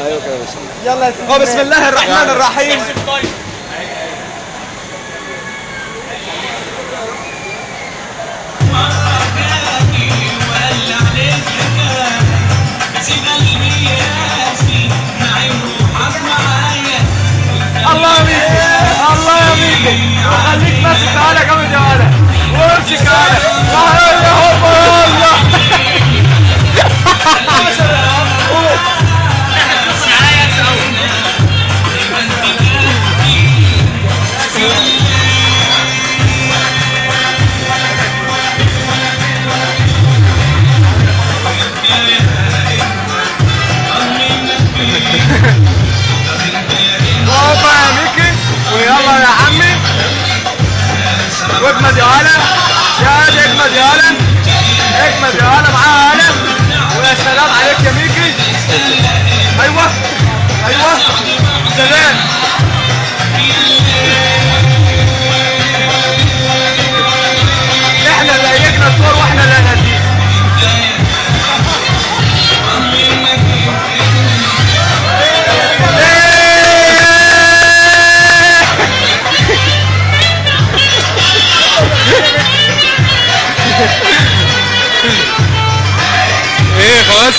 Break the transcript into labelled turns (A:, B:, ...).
A: ايوه كده بسم الله.
B: يلا يا سيدي.
C: بسم الله الرحمن الرحيم. الله يا ميكي، الله يا ميكي، وخليك ماسك تعالى جامد يا ولد، وامسك تعالى، يا هوبا يلا. هوبا يا ميكي، ويلا يا عمي، واجمد يا هلا، يا هلا اجمد يا هلا، اجمد يا هلا معاها هلا، ويا سلام عليك يا ميكي. ايوه ايوه سلام. احنا اللي هيجنا الدور واحنا اللي هنهديه. ايه خلاص.